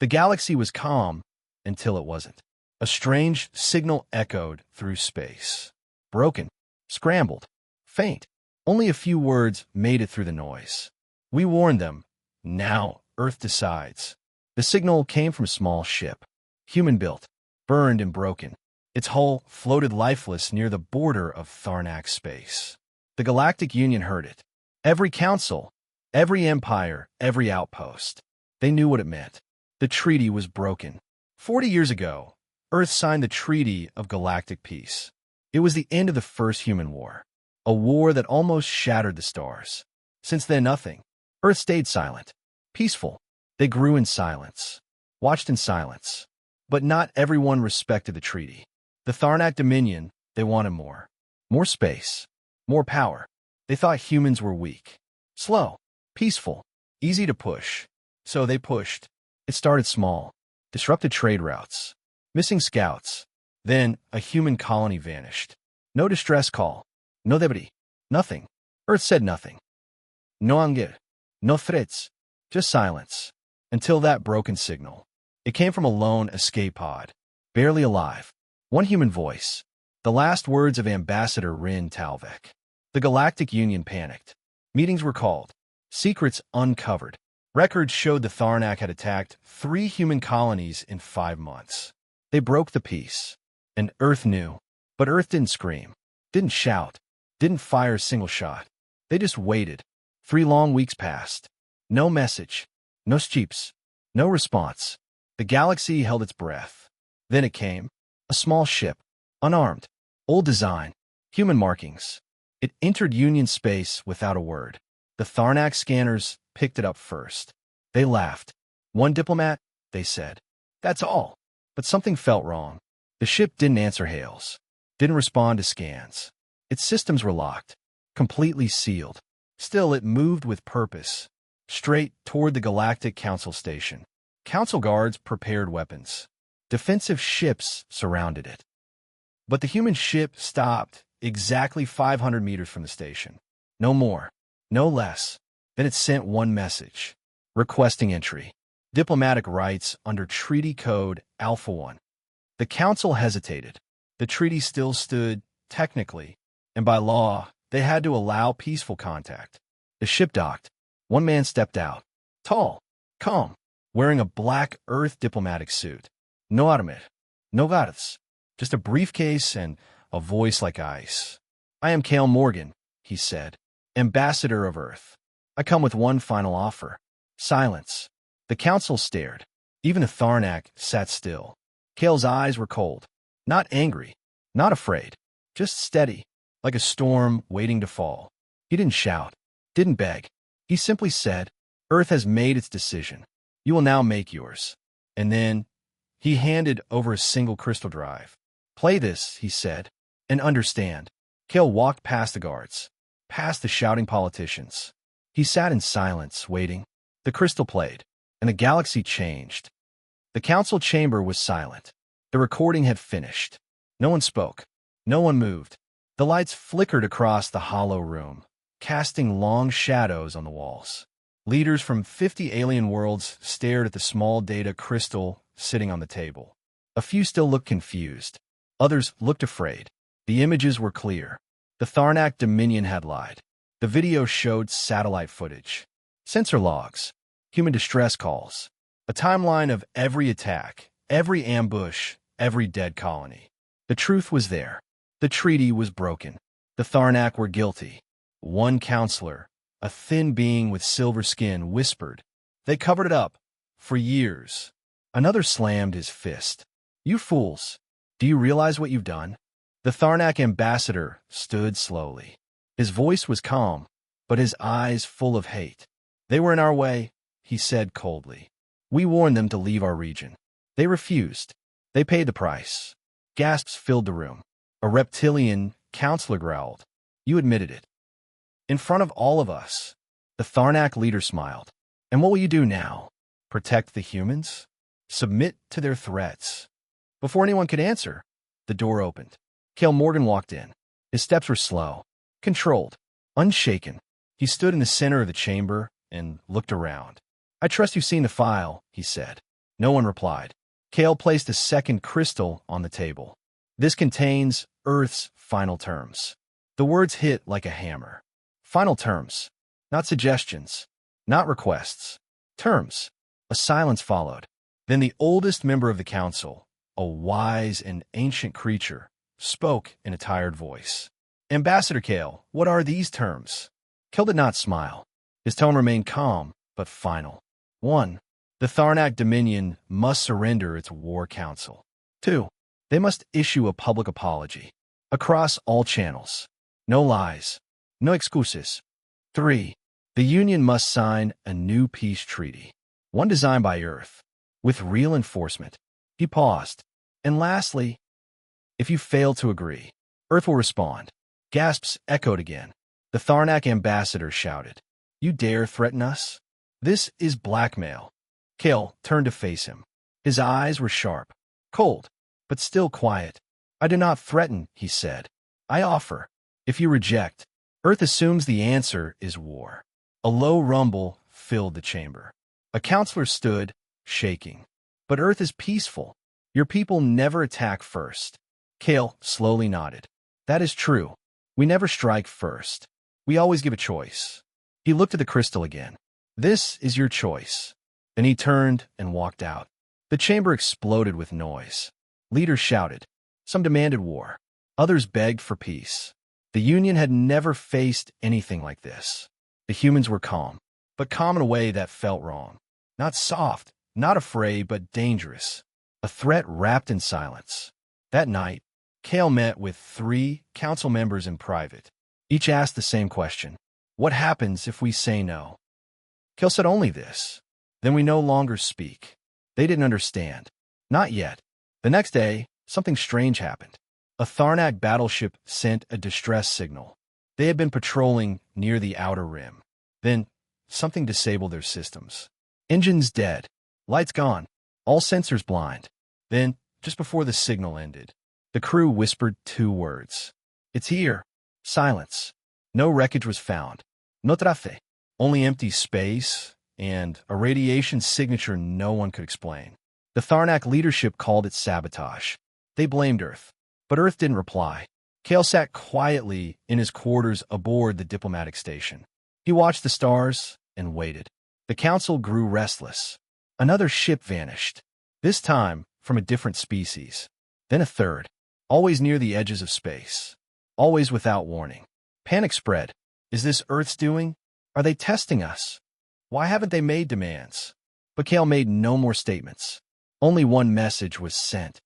The galaxy was calm until it wasn't. A strange signal echoed through space. Broken, scrambled, faint. Only a few words made it through the noise. We warned them. Now Earth decides. The signal came from a small ship. Human-built, burned and broken. Its hull floated lifeless near the border of Tharnak space. The Galactic Union heard it. Every council, every empire, every outpost. They knew what it meant. The treaty was broken. 40 years ago, Earth signed the Treaty of Galactic Peace. It was the end of the First Human War, a war that almost shattered the stars. Since then, nothing. Earth stayed silent, peaceful. They grew in silence, watched in silence. But not everyone respected the treaty. The Tharnak Dominion, they wanted more. More space, more power. They thought humans were weak, slow, peaceful, easy to push. So they pushed. It started small, disrupted trade routes, missing scouts. Then a human colony vanished. No distress call, no debris, nothing. Earth said nothing. No anger, no threats, just silence. Until that broken signal. It came from a lone escape pod, barely alive. One human voice. The last words of Ambassador Rin Talvek. The Galactic Union panicked. Meetings were called. Secrets uncovered. Records showed the Tharnak had attacked 3 human colonies in 5 months. They broke the peace. And Earth knew. But Earth didn't scream, didn't shout, didn't fire a single shot. They just waited. 3 long weeks passed. No message. No sheeps. No response. The galaxy held its breath. Then it came. A small ship. Unarmed. Old design. Human markings. It entered Union space without a word. The Tharnak scanners picked it up first. They laughed. One diplomat, they said. That's all. But something felt wrong. The ship didn't answer hails. Didn't respond to scans. Its systems were locked. Completely sealed. Still, it moved with purpose. Straight toward the Galactic Council Station. Council guards prepared weapons. Defensive ships surrounded it. But the human ship stopped exactly 500 meters from the station. No more. No less. Then it sent one message. Requesting entry. Diplomatic rights under Treaty Code Alpha 1. The Council hesitated. The treaty still stood, technically, and by law, they had to allow peaceful contact. The ship docked. One man stepped out. Tall, calm, wearing a black Earth diplomatic suit. No automat, no guards, just a briefcase and a voice like ice. I am Cale Morgan, he said, Ambassador of Earth. I come with one final offer. Silence. The council stared. Even the Tharnak sat still. Cale's eyes were cold. Not angry, not afraid, just steady, like a storm waiting to fall. He didn't shout, didn't beg. He simply said, Earth has made its decision. You will now make yours. And then he handed over a single crystal drive. Play this, he said, and understand. Cale walked past the guards, past the shouting politicians. He sat in silence, waiting. The crystal played, and the galaxy changed. The council chamber was silent. The recording had finished. No one spoke. No one moved. The lights flickered across the hollow room, casting long shadows on the walls. Leaders from 50 alien worlds stared at the small data crystal sitting on the table. A few still looked confused. Others looked afraid. The images were clear. The Tharnak Dominion had lied. The video showed satellite footage, sensor logs, human distress calls, a timeline of every attack, every ambush, every dead colony. The truth was there. The treaty was broken. The Tharnak were guilty. One counselor, a thin being with silver skin, whispered. They covered it up. For years. Another slammed his fist. You fools. Do you realize what you've done? The Tharnak ambassador stood slowly. His voice was calm, but his eyes full of hate. They were in our way, he said coldly. We warned them to leave our region. They refused. They paid the price. Gasps filled the room. A reptilian counselor growled. You admitted it. In front of all of us. The Tharnak leader smiled. And what will you do now? Protect the humans? Submit to their threats? Before anyone could answer, the door opened. Cale Morgan walked in. His steps were slow, controlled, unshaken. He stood in the center of the chamber and looked around. I trust you've seen the file, he said. No one replied. Kale placed a second crystal on the table. This contains Earth's final terms. The words hit like a hammer. Final terms. Not suggestions. Not requests. Terms. A silence followed. Then the oldest member of the council, a wise and ancient creature, spoke in a tired voice. Ambassador Kale, what are these terms? Kale did not smile. His tone remained calm, but final. 1. The Tharnak Dominion must surrender its war council. 2. They must issue a public apology. Across all channels. No lies. No excuses. 3. The Union must sign a new peace treaty. One designed by Earth. With real enforcement. He paused. And lastly, if you fail to agree, Earth will respond. Gasps echoed again. The Tharnak ambassador shouted. You dare threaten us? This is blackmail. Kale turned to face him. His eyes were sharp, cold, but still quiet. I do not threaten, he said. I offer. If you reject, Earth assumes the answer is war. A low rumble filled the chamber. A counselor stood, shaking. But Earth is peaceful. Your people never attack first. Kale slowly nodded. That is true. We never strike first. We always give a choice. He looked at the crystal again. This is your choice. Then he turned and walked out. The chamber exploded with noise. Leaders shouted. Some demanded war. Others begged for peace. The Union had never faced anything like this. The humans were calm, but calm in a way that felt wrong. Not soft, not afraid, but dangerous. A threat wrapped in silence. That night, Kale met with 3 council members in private. Each asked the same question. What happens if we say no? Kale said only this. Then we no longer speak. They didn't understand. Not yet. The next day, something strange happened. A Tharnak battleship sent a distress signal. They had been patrolling near the outer rim. Then, something disabled their systems. Engines dead. Lights gone. All sensors blind. Then, just before the signal ended, the crew whispered 2 words. It's here. Silence. No wreckage was found. No trafe. Only empty space and a radiation signature no one could explain. The Tharnak leadership called it sabotage. They blamed Earth. But Earth didn't reply. Kale sat quietly in his quarters aboard the diplomatic station. He watched the stars and waited. The council grew restless. Another ship vanished. This time from a different species. Then a third. Always near the edges of space. Always without warning. Panic spread. Is this Earth's doing? Are they testing us? Why haven't they made demands? But Kale made no more statements. Only one message was sent.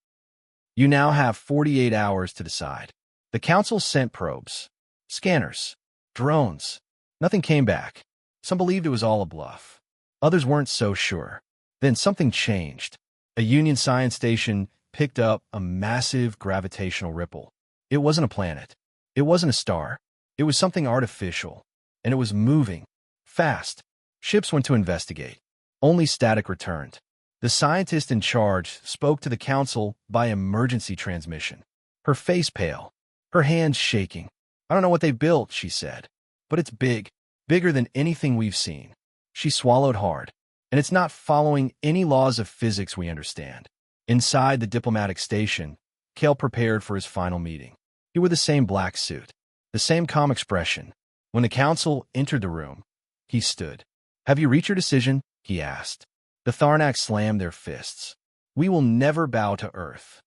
You now have 48 hours to decide. The council sent probes, scanners, drones. Nothing came back. Some believed it was all a bluff. Others weren't so sure. Then something changed. A Union science station picked up a massive gravitational ripple. It wasn't a planet. It wasn't a star. It was something artificial. And it was moving. Fast. Ships went to investigate. Only static returned. The scientist in charge spoke to the council by emergency transmission. Her face pale. Her hands shaking. I don't know what they built, she said. But it's big. Bigger than anything we've seen. She swallowed hard. And it's not following any laws of physics we understand. Inside the diplomatic station, Kale prepared for his final meeting. He wore the same black suit. The same calm expression. When the council entered the room, he stood. Have you reached your decision? He asked. The Tharnak slammed their fists. We will never bow to Earth.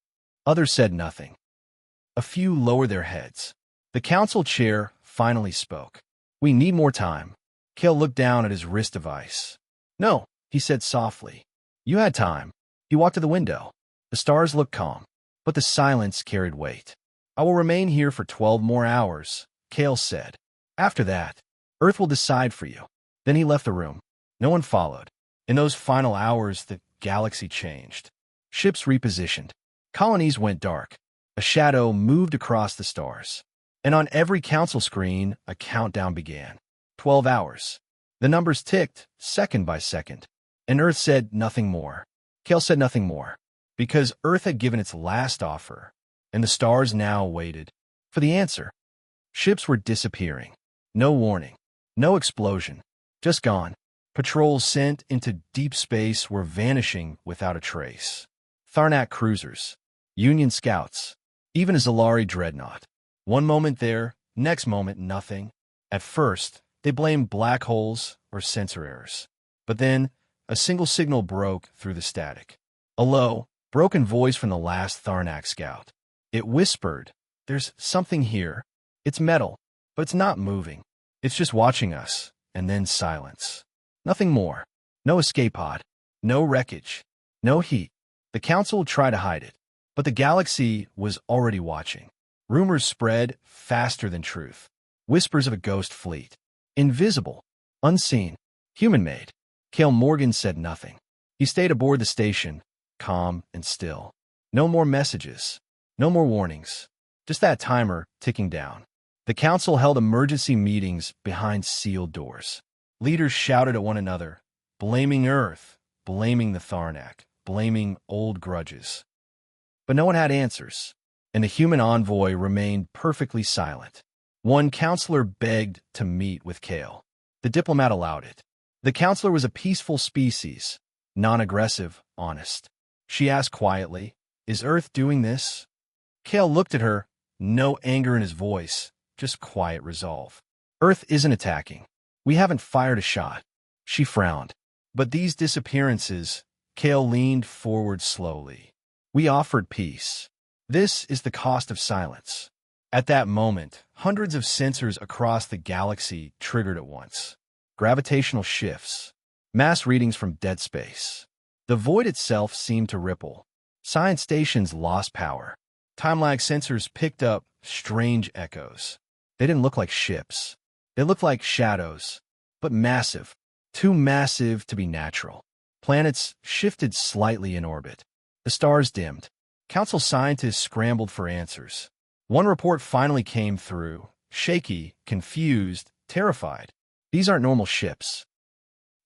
Others said nothing. A few lowered their heads. The council chair finally spoke. We need more time. Kale looked down at his wrist device. No, he said softly. You had time. He walked to the window. The stars looked calm, but the silence carried weight. I will remain here for 12 more hours, Kale said. After that, Earth will decide for you. Then he left the room. No one followed. In those final hours, the galaxy changed. Ships repositioned. Colonies went dark. A shadow moved across the stars. And on every council screen, a countdown began. 12 hours. The numbers ticked, second by second. And Earth said nothing more. Kale said nothing more. Because Earth had given its last offer. And the stars now waited for the answer. Ships were disappearing. No warning. No explosion. Just gone. Patrols sent into deep space were vanishing without a trace. Tharnak cruisers, Union scouts, even a Zalari dreadnought. One moment there, next moment nothing. At first, they blamed black holes or sensor errors. But then, a single signal broke through the static. A low, broken voice from the last Tharnak scout. It whispered, "There's something here. It's metal, but it's not moving. It's just watching us." And then silence. Nothing more. No escape pod. No wreckage. No heat. The council tried to hide it, but the galaxy was already watching. Rumors spread faster than truth. Whispers of a ghost fleet. Invisible. Unseen. Human-made. Cale Morgan said nothing. He stayed aboard the station, calm and still. No more messages. No more warnings. Just that timer ticking down. The council held emergency meetings behind sealed doors. Leaders shouted at one another, blaming Earth, blaming the Tharnak, blaming old grudges. But no one had answers, and the human envoy remained perfectly silent. One counselor begged to meet with Cale. The diplomat allowed it. The counselor was a peaceful species, non-aggressive, honest. She asked quietly, "Is Earth doing this?" Cale looked at her, no anger in his voice, just quiet resolve. "Earth isn't attacking. We haven't fired a shot." She frowned. "But these disappearances," Cale leaned forward slowly. "We offered peace. This is the cost of silence." At that moment, hundreds of sensors across the galaxy triggered at once. Gravitational shifts. Mass readings from dead space. The void itself seemed to ripple. Science stations lost power. Time-lag sensors picked up strange echoes. They didn't look like ships. They looked like shadows, but massive. Too massive to be natural. Planets shifted slightly in orbit. The stars dimmed. Council scientists scrambled for answers. One report finally came through, shaky, confused, terrified. "These aren't normal ships.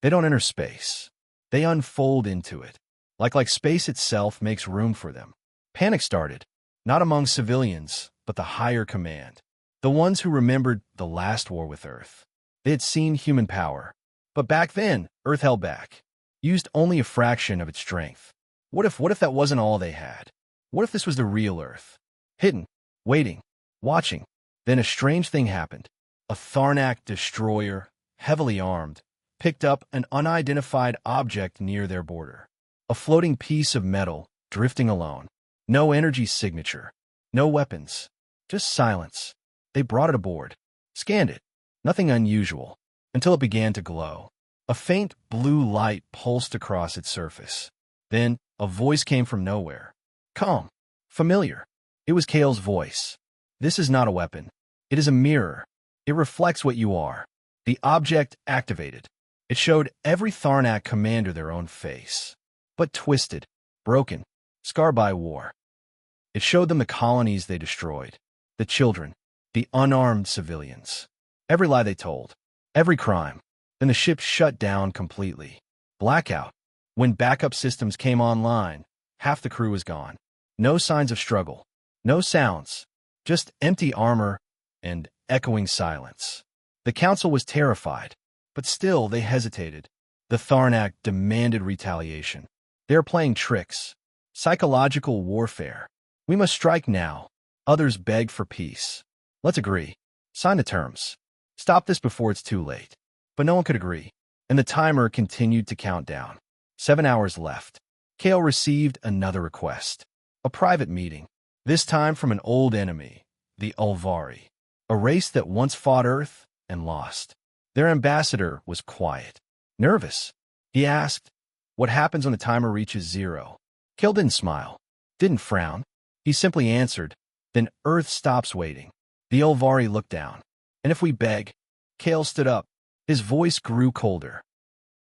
They don't enter space. They unfold into it. Like space itself makes room for them." Panic started, not among civilians, but the higher command. The ones who remembered the last war with Earth. They had seen human power. But back then, Earth held back. Used only a fraction of its strength. What if that wasn't all they had? What if this was the real Earth? Hidden, waiting, watching. Then a strange thing happened. A Tharnak destroyer, heavily armed, picked up an unidentified object near their border. A floating piece of metal, drifting alone. No energy signature. No weapons. Just silence. They brought it aboard. Scanned it. Nothing unusual. Until it began to glow. A faint blue light pulsed across its surface. Then, a voice came from nowhere. Calm. Familiar. It was Cale's voice. "This is not a weapon. It is a mirror. It reflects what you are." The object activated. It showed every Tharnak commander their own face. But twisted, broken, scarred by war. It showed them the colonies they destroyed. The children. The unarmed civilians. Every lie they told. Every crime. Then the ship shut down completely. Blackout. When backup systems came online, half the crew was gone. No signs of struggle. No sounds. Just empty armor and echoing silence. The council was terrified, but still they hesitated. The Tharnak demanded retaliation. They are playing tricks. Psychological warfare. "We must strike now." Others begged for peace. "Let's agree. Sign the terms. Stop this before it's too late." But no one could agree, and the timer continued to count down. 7 hours left. Cale received another request. A private meeting. This time from an old enemy, the Ulvari, a race that once fought Earth and lost. Their ambassador was quiet, nervous. He asked, "What happens when the timer reaches 0? Cale didn't smile, didn't frown. He simply answered, "Then Earth stops waiting." The Ulvari looked down. "And if we beg?" Cale stood up. His voice grew colder.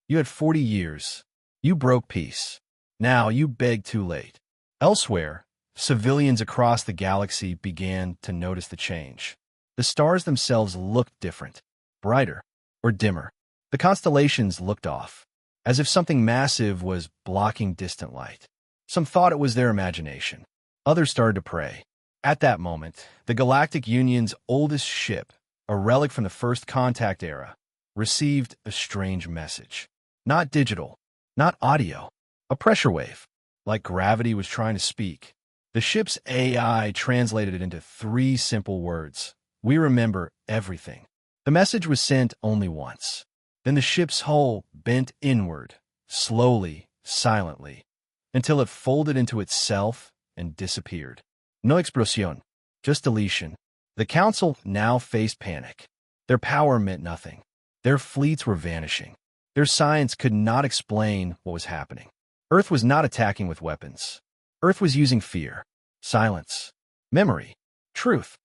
"You had 40 years. You broke peace. Now you beg too late." Elsewhere, civilians across the galaxy began to notice the change. The stars themselves looked different, brighter or dimmer. The constellations looked off, as if something massive was blocking distant light. Some thought it was their imagination. Others started to pray. At that moment, the Galactic Union's oldest ship, a relic from the First Contact era, received a strange message. Not digital, not audio, a pressure wave, like gravity was trying to speak. The ship's AI translated it into 3 simple words. We remember everything. The message was sent only once. Then the ship's hull bent inward, slowly, silently, until it folded into itself and disappeared. No explosión, just deletion. The Council now faced panic. Their power meant nothing. Their fleets were vanishing. Their science could not explain what was happening. Earth was not attacking with weapons. Earth was using fear, silence, memory, truth.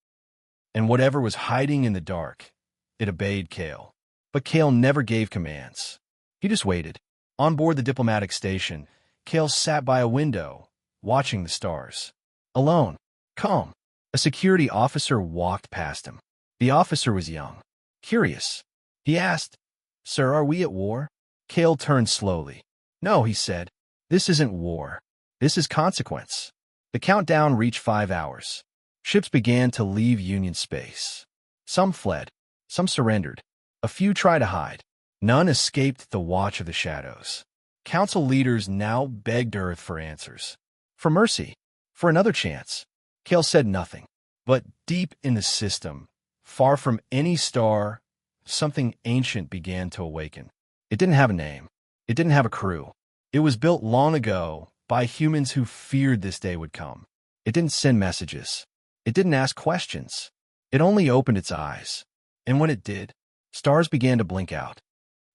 And whatever was hiding in the dark, it obeyed Kale. But Kale never gave commands. He just waited. On board the diplomatic station, Kale sat by a window, watching the stars. Alone, calm. A security officer walked past him. The officer was young, curious. He asked, "Sir, are we at war?" Kale turned slowly. "No," he said. "This isn't war. This is consequence." The countdown reached 5 hours. Ships began to leave Union space. Some fled. Some surrendered. A few tried to hide. None escaped the watch of the shadows. Council leaders now begged Earth for answers. For mercy. For another chance. Kale said nothing. But deep in the system, far from any star, something ancient began to awaken. It didn't have a name. It didn't have a crew. It was built long ago by humans who feared this day would come. It didn't send messages. It didn't ask questions. It only opened its eyes. And when it did, stars began to blink out.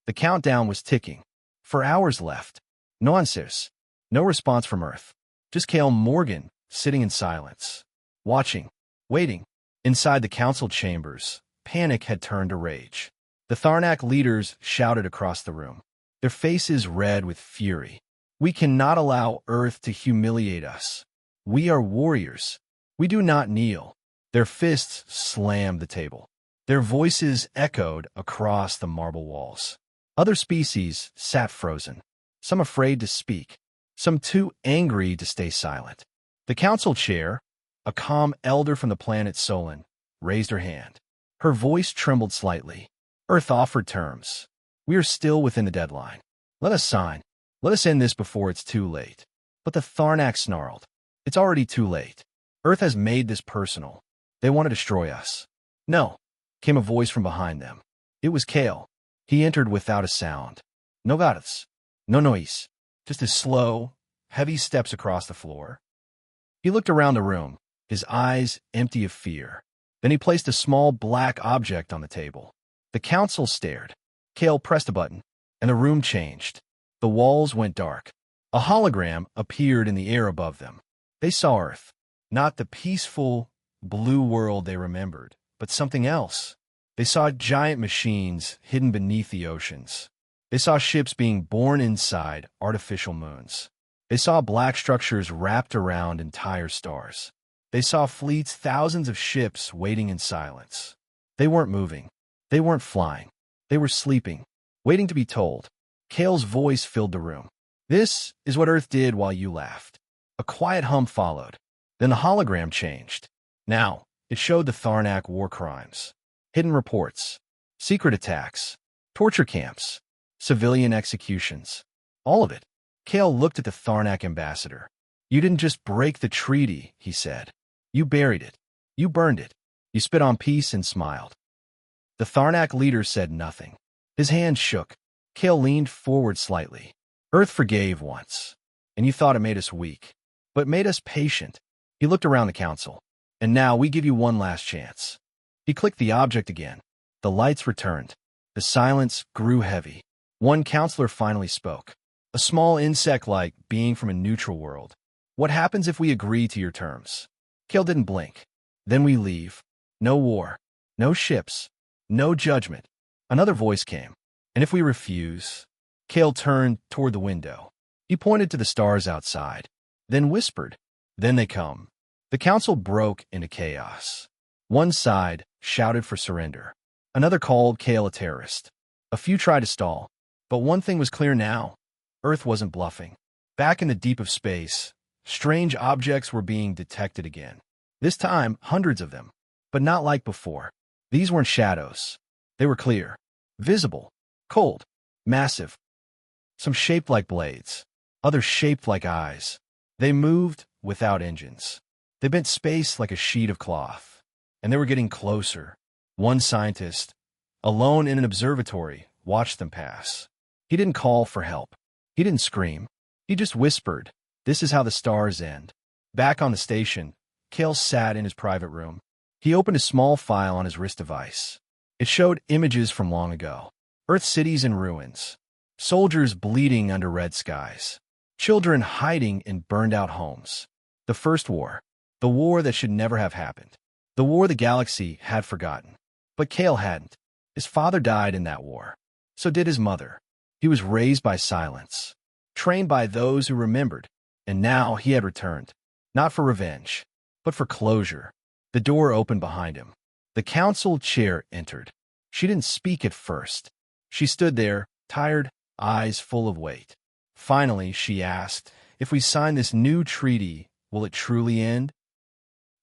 The countdown was ticking. 4 hours left. No answers. No response from Earth. Just Kale Morgan sitting in silence. Watching. Waiting. Inside the council chambers, panic had turned to rage. The Tharnak leaders shouted across the room, their faces red with fury. "We cannot allow Earth to humiliate us. We are warriors. We do not kneel." Their fists slammed the table. Their voices echoed across the marble walls. Other species sat frozen, some afraid to speak, some too angry to stay silent. The council chair, a calm elder from the planet Solon, raised her hand. Her voice trembled slightly. "Earth offered terms. We are still within the deadline. Let us sign. Let us end this before it's too late." But the Tharnak snarled. "It's already too late. Earth has made this personal. They want to destroy us." "No," came a voice from behind them. It was Kale. He entered without a sound. No gatas. No noise. Just his slow, heavy steps across the floor. He looked around the room, his eyes empty of fear. Then he placed a small black object on the table. The council stared. Kale pressed a button, and the room changed. The walls went dark. A hologram appeared in the air above them. They saw Earth. Not the peaceful, blue world they remembered, but something else. They saw giant machines hidden beneath the oceans. They saw ships being born inside artificial moons. They saw black structures wrapped around entire stars. They saw fleets, thousands of ships waiting in silence. They weren't moving. They weren't flying. They were sleeping, waiting to be told. Kale's voice filled the room. "This is what Earth did while you laughed." A quiet hum followed. Then the hologram changed. Now, it showed the Tharnak war crimes. Hidden reports, secret attacks, torture camps, civilian executions. All of it. Kale looked at the Tharnak ambassador. "You didn't just break the treaty," he said. "You buried it. You burned it. You spit on peace and smiled." The Tharnak leader said nothing. His hand shook. Kale leaned forward slightly. "Earth forgave once, and you thought it made us weak, but made us patient." He looked around the council. "And now we give you one last chance." He clicked the object again. The lights returned. The silence grew heavy. One counselor finally spoke. A small insect-like being from a neutral world. "What happens if we agree to your terms?" Kale didn't blink. "Then we leave. No war. No ships. No judgment." Another voice came. "And if we refuse?" Kale turned toward the window. He pointed to the stars outside, then whispered, "Then they come." The council broke into chaos. One side shouted for surrender. Another called Kale a terrorist. A few tried to stall. But one thing was clear now. Earth wasn't bluffing. Back in the deep of space, strange objects were being detected again. This time, hundreds of them. But not like before. These weren't shadows. They were clear. Visible, cold, massive. Some shaped like blades, others shaped like eyes. They moved without engines. They bent space like a sheet of cloth. And they were getting closer. One scientist, alone in an observatory, watched them pass. He didn't call for help. He didn't scream. He just whispered, "This is how the stars end." Back on the station, Kale sat in his private room. He opened a small file on his wrist device. It showed images from long ago. Earth cities in ruins. Soldiers bleeding under red skies. Children hiding in burned-out homes. The First War. The war that should never have happened. The war the galaxy had forgotten. But Kale hadn't. His father died in that war. So did his mother. He was raised by silence. Trained by those who remembered. And now he had returned. Not for revenge, but for closure. The door opened behind him. The council chair entered. She didn't speak at first. She stood there, tired, eyes full of weight. Finally, she asked, "If we sign this new treaty, will it truly end?"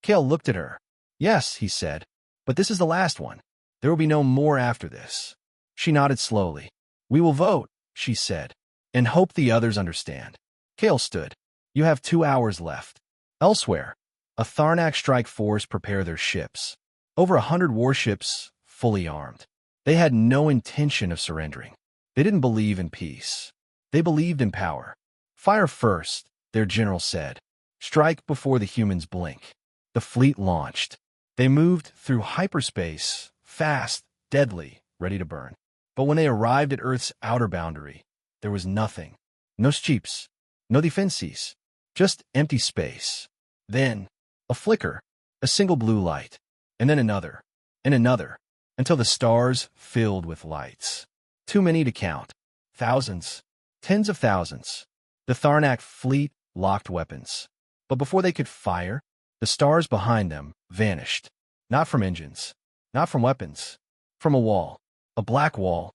Kale looked at her. "Yes," he said, "but this is the last one. There will be no more after this." She nodded slowly. "We will vote," she said, "and hope the others understand." Kale stood. "You have 2 hours left." Elsewhere, a Tharnak strike force prepare their ships. Over 100 warships, fully armed. They had no intention of surrendering. They didn't believe in peace. They believed in power. "Fire first," their general said. "Strike before the humans blink." The fleet launched. They moved through hyperspace, fast, deadly, ready to burn. But when they arrived at Earth's outer boundary, there was nothing. No ships, no defenses, just empty space. Then, a flicker, a single blue light, and then another, and another, until the stars filled with lights. Too many to count. Thousands, tens of thousands. The Tharnak fleet locked weapons. But before they could fire, the stars behind them vanished. Not from engines, not from weapons, from a wall, a black wall.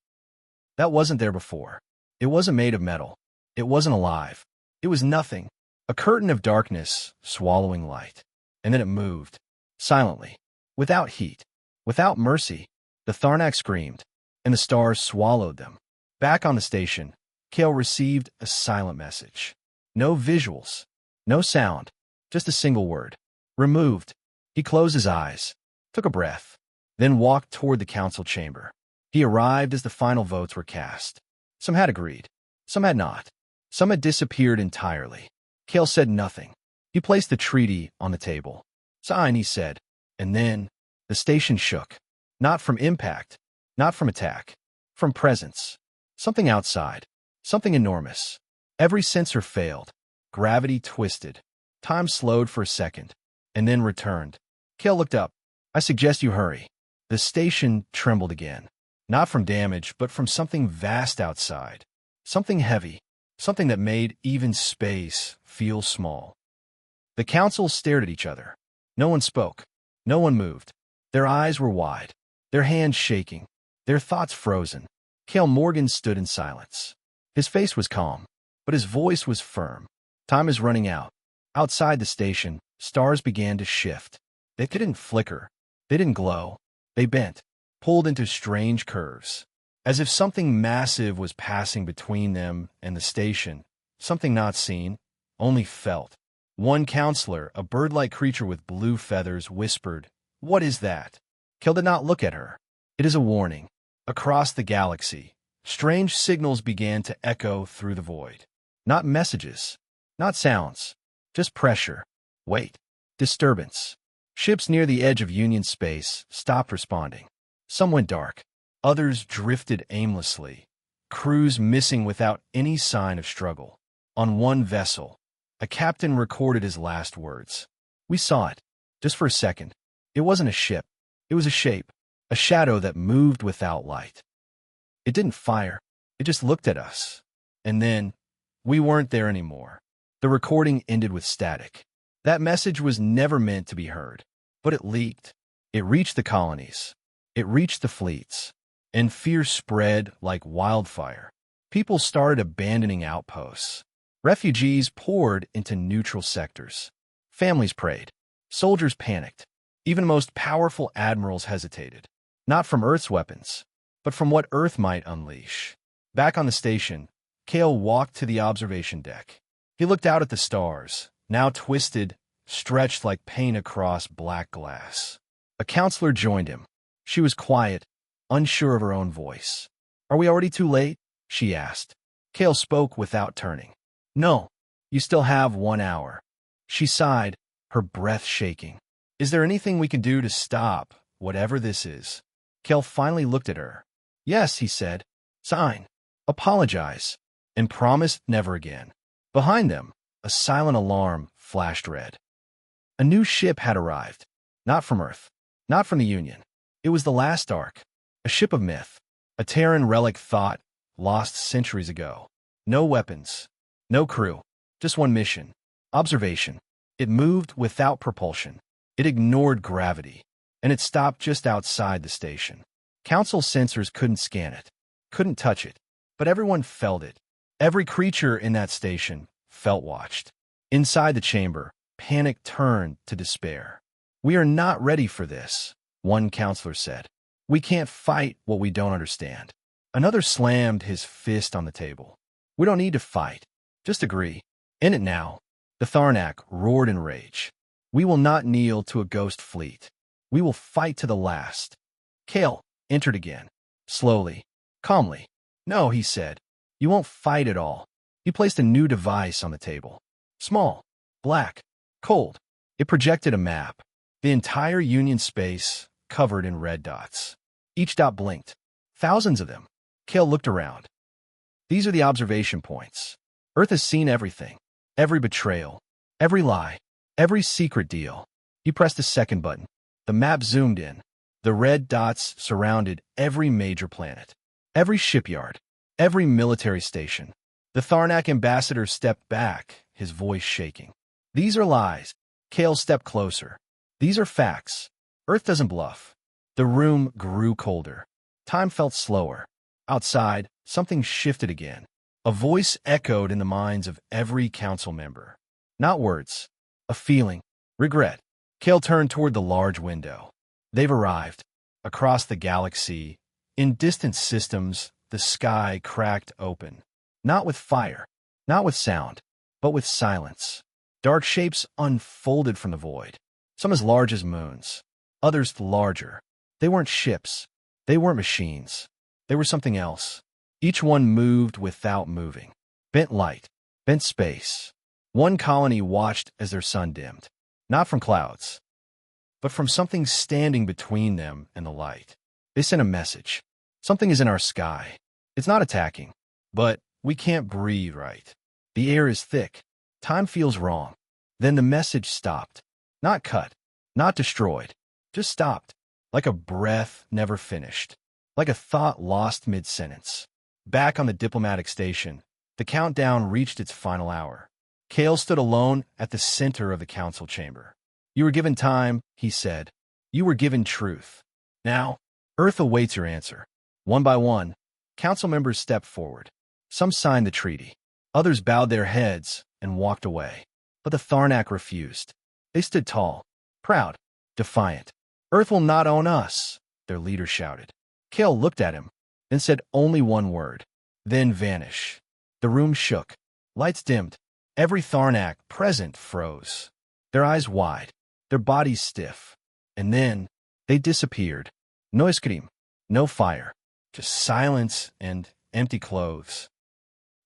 That wasn't there before. It wasn't made of metal. It wasn't alive. It was nothing. A curtain of darkness swallowing light. And then it moved, silently, without heat, without mercy. The Tharnak screamed, and the stars swallowed them. Back on the station, Kale received a silent message. No visuals, no sound, just a single word. Removed. He closed his eyes, took a breath, then walked toward the council chamber. He arrived as the final votes were cast. Some had agreed, some had not. Some had disappeared entirely. Kale said nothing. He placed the treaty on the table. "Sign," he said, and then the station shook. Not from impact, not from attack, from presence. Something outside, something enormous. Every sensor failed. Gravity twisted. Time slowed for a second, and then returned. Kale looked up. "I suggest you hurry." The station trembled again. Not from damage, but from something vast outside. Something heavy. Something that made even space feel small. The council stared at each other. No one spoke. No one moved. Their eyes were wide. Their hands shaking. Their thoughts frozen. Kale Morgan stood in silence. His face was calm, but his voice was firm. "Time is running out." Outside the station, stars began to shift. They didn't flicker. They didn't glow. They bent, pulled into strange curves. As if something massive was passing between them and the station, something not seen, only felt. One counselor, a bird-like creature with blue feathers, whispered, "What is that?" Kale did not look at her. "It is a warning." Across the galaxy, strange signals began to echo through the void. Not messages, not sounds, just pressure, weight, disturbance. Ships near the edge of Union space stopped responding. Some went dark. Others drifted aimlessly, crews missing without any sign of struggle. On one vessel, a captain recorded his last words. "We saw it, just for a second. It wasn't a ship. It was a shape, a shadow that moved without light. It didn't fire. It just looked at us. And then, we weren't there anymore." The recording ended with static. That message was never meant to be heard, but it leaked. It reached the colonies. It reached the fleets. And fear spread like wildfire. People started abandoning outposts. Refugees poured into neutral sectors. Families prayed. Soldiers panicked. Even most powerful admirals hesitated. Not from Earth's weapons, but from what Earth might unleash. Back on the station, Kale walked to the observation deck. He looked out at the stars, now twisted, stretched like paint across black glass. A counselor joined him. She was quiet, unsure of her own voice. "Are we already too late?" she asked. Kale spoke without turning. "No, you still have 1 hour." She sighed, her breath shaking. "Is there anything we can do to stop whatever this is?" Kale finally looked at her. "Yes," he said. "Sign. Apologize. And promise never again." Behind them, a silent alarm flashed red. A new ship had arrived. Not from Earth. Not from the Union. It was the last Ark. A ship of myth. A Terran relic thought, lost centuries ago. No weapons. No crew. Just one mission. Observation. It moved without propulsion. It ignored gravity. And it stopped just outside the station. Council sensors couldn't scan it. Couldn't touch it. But everyone felt it. Every creature in that station felt watched. Inside the chamber, panic turned to despair. "We are not ready for this," one counselor said. "We can't fight what we don't understand." Another slammed his fist on the table. "We don't need to fight. Just agree. In it now." The Tharnak roared in rage. "We will not kneel to a ghost fleet. We will fight to the last." Kale entered again. Slowly, calmly. "No," he said. "You won't fight at all." He placed a new device on the table. Small, black, cold. It projected a map. The entire Union space covered in red dots. Each dot blinked. Thousands of them. Kale looked around. "These are the observation points. Earth has seen everything. Every betrayal. Every lie. Every secret deal." He pressed a second button. The map zoomed in. The red dots surrounded every major planet. Every shipyard. Every military station. The Tharnak ambassador stepped back, his voice shaking. "These are lies." Kale stepped closer. "These are facts. Earth doesn't bluff." The room grew colder. Time felt slower. Outside, something shifted again. A voice echoed in the minds of every council member. Not words. A feeling. Regret. Kale turned toward the large window. They've arrived. Across the galaxy, in distant systems, the sky cracked open. Not with fire, not with sound, but with silence. Dark shapes unfolded from the void. Some as large as moons. Others larger. They weren't ships. They weren't machines. They were something else. Each one moved without moving. Bent light. Bent space. One colony watched as their sun dimmed. Not from clouds, but from something standing between them and the light. They sent a message. Something is in our sky. It's not attacking, but we can't breathe right. The air is thick. Time feels wrong. Then the message stopped. Not cut. Not destroyed. Just stopped. Like a breath never finished. Like a thought lost mid-sentence. Back on the diplomatic station, the countdown reached its final hour. Kale stood alone at the center of the council chamber. "You were given time," he said. "You were given truth. Now, Earth awaits your answer." One by one, council members stepped forward. Some signed the treaty. Others bowed their heads and walked away. But the Tharnak refused. They stood tall, proud, defiant. "Earth will not own us," their leader shouted. Kale looked at him, then said only one word. "Then vanish." The room shook. Lights dimmed. Every Tharnak present froze. Their eyes wide, their bodies stiff. And then they disappeared. No scream, no fire, just silence and empty clothes.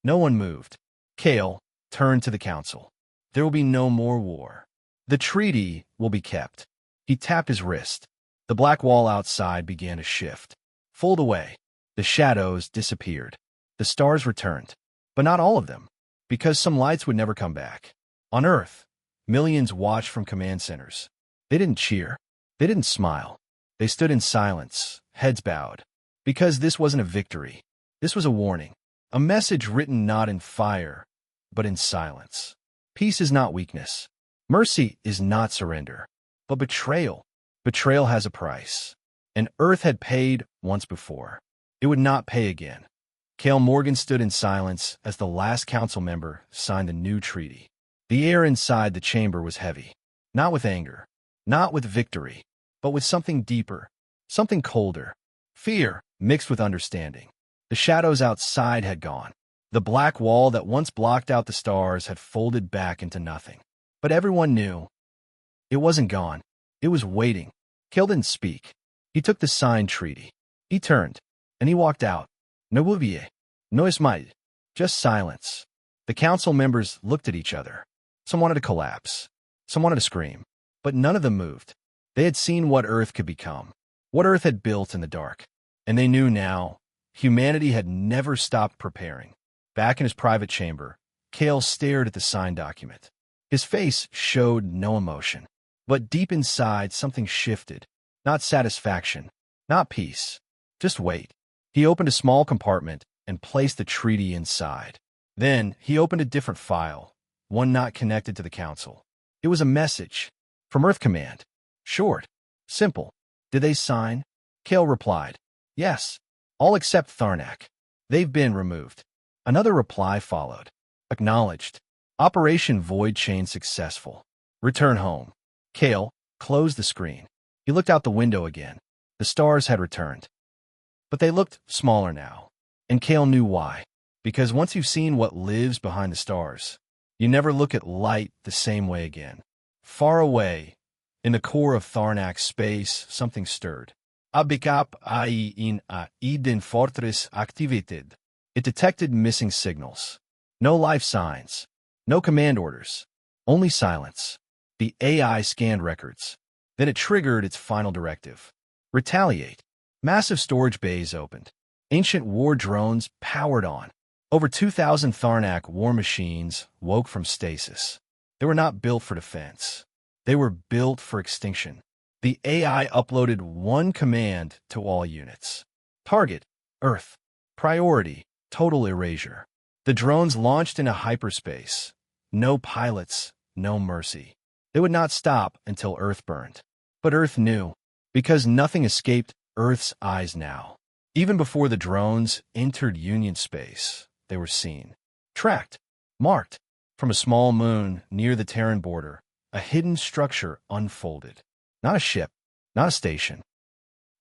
No one moved. Kale turned to the council. "There will be no more war. The treaty will be kept." He tapped his wrist. The black wall outside began to shift. Fold away. The shadows disappeared. The stars returned. But not all of them, because some lights would never come back. On Earth, millions watched from command centers. They didn't cheer. They didn't smile. They stood in silence, heads bowed. Because this wasn't a victory. This was a warning. A message written not in fire, but in silence. Peace is not weakness. Mercy is not surrender. But betrayal. Betrayal has a price. And Earth had paid once before. It would not pay again. Kale Morgan stood in silence as the last council member signed the new treaty. The air inside the chamber was heavy. Not with anger. Not with victory. But with something deeper. Something colder. Fear mixed with understanding. The shadows outside had gone. The black wall that once blocked out the stars had folded back into nothing. But everyone knew it wasn't gone. It was waiting. Kale didn't speak. He took the signed treaty. He turned, and he walked out. No bouvier. No ismail. Just silence. The council members looked at each other. Some wanted to collapse. Some wanted to scream. But none of them moved. They had seen what Earth could become, what Earth had built in the dark. And they knew now humanity had never stopped preparing. Back in his private chamber, Kale stared at the signed document. His face showed no emotion. But deep inside, something shifted. Not satisfaction, not peace, just weight. He opened a small compartment and placed the treaty inside. Then he opened a different file, one not connected to the council. It was a message from Earth Command. Short, simple. Did they sign? Kale replied, yes, all except Tharnak. They've been removed. Another reply followed. Acknowledged. Operation Void Chain successful. Return home. Kale closed the screen. He looked out the window again. The stars had returned. But they looked smaller now. And Kale knew why. Because once you've seen what lives behind the stars, you never look at light the same way again. Far away, in the core of Tharnak's space, something stirred. A backup AI in a Eden fortress activated. It detected missing signals. No life signs. No command orders. Only silence. The AI scanned records. Then it triggered its final directive. Retaliate. Massive storage bays opened. Ancient war drones powered on. Over 2,000 Tharnak war machines woke from stasis. They were not built for defense. They were built for extinction. The AI uploaded one command to all units. Target, Earth. Priority, total erasure. The drones launched into hyperspace. No pilots, no mercy. They would not stop until Earth burned. But Earth knew, because nothing escaped Earth's eyes now. Even before the drones entered Union space, they were seen. Tracked, marked. From a small moon near the Terran border, a hidden structure unfolded. Not a ship, not a station.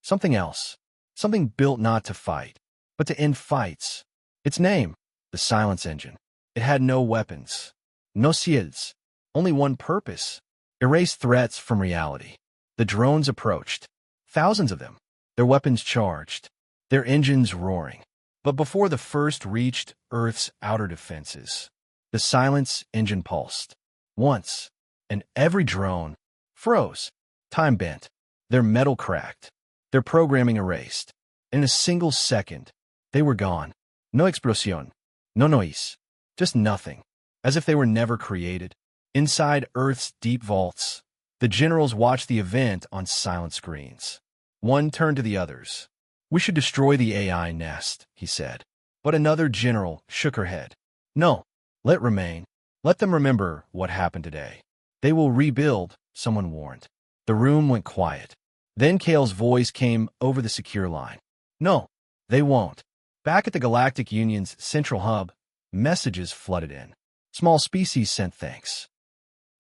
Something else. Something built not to fight, but to end fights. Its name, the Silence Engine. It had no weapons, no shields, only one purpose: erase threats from reality. The drones approached, thousands of them, their weapons charged, their engines roaring. But before the first reached Earth's outer defenses, the Silence Engine pulsed. Once, and every drone froze, time bent, their metal cracked, their programming erased. In a single second, they were gone. No explosion, no noise, just nothing, as if they were never created. Inside Earth's deep vaults, the generals watched the event on silent screens. One turned to the others. We should destroy the AI nest, he said. But another general shook her head. No, let it remain. Let them remember what happened today. They will rebuild, someone warned. The room went quiet. Then Kale's voice came over the secure line. No, they won't. Back at the Galactic Union's central hub, messages flooded in. Small species sent thanks.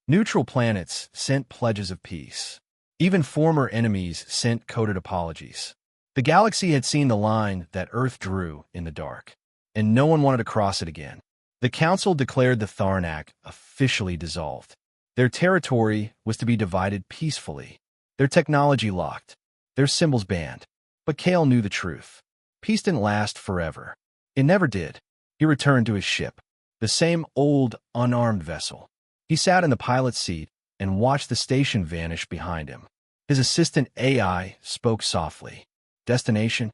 Neutral planets sent pledges of peace. Even former enemies sent coded apologies. The galaxy had seen the line that Earth drew in the dark, and no one wanted to cross it again. The Council declared the Tharnak officially dissolved. Their territory was to be divided peacefully, their technology locked, their symbols banned. But Kale knew the truth. Peace didn't last forever. It never did. He returned to his ship, the same old, unarmed vessel. He sat in the pilot's seat and watched the station vanish behind him. His assistant AI spoke softly. Destination?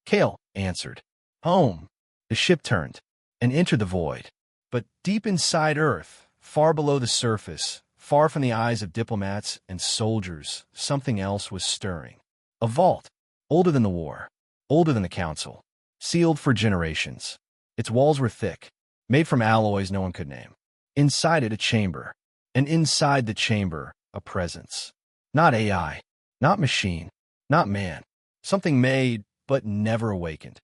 Kale answered. Home. The ship turned and entered the void. But deep inside Earth, far below the surface, far from the eyes of diplomats and soldiers, something else was stirring. A vault, older than the war, older than the Council, sealed for generations. Its walls were thick, made from alloys no one could name. Inside it, a chamber. And inside the chamber, a presence. Not AI, not machine, not man. Something made, but never awakened.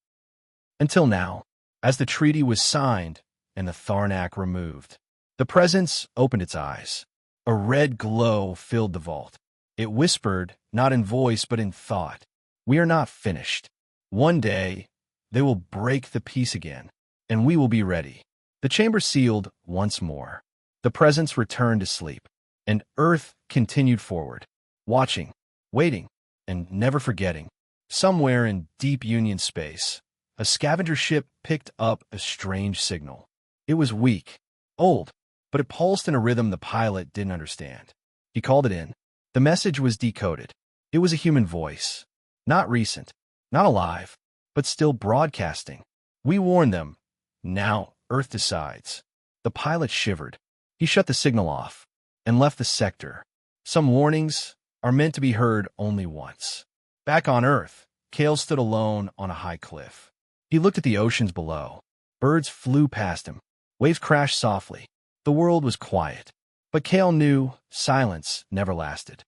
Until now, as the treaty was signed and the Tharnak removed, the presence opened its eyes. A red glow filled the vault. It whispered, not in voice but in thought, we are not finished. One day, they will break the peace again, and we will be ready. The chamber sealed once more. The presence returned to sleep, and Earth continued forward, watching, waiting, and never forgetting. Somewhere in deep Union space, a scavenger ship picked up a strange signal. It was weak, old, but it pulsed in a rhythm the pilot didn't understand. He called it in. The message was decoded. It was a human voice. Not recent, not alive, but still broadcasting. We warned them. Now Earth decides. The pilot shivered. He shut the signal off and left the sector. Some warnings are meant to be heard only once. Back on Earth, Kale stood alone on a high cliff. He looked at the oceans below. Birds flew past him. Waves crashed softly. The world was quiet. But Kale knew silence never lasted.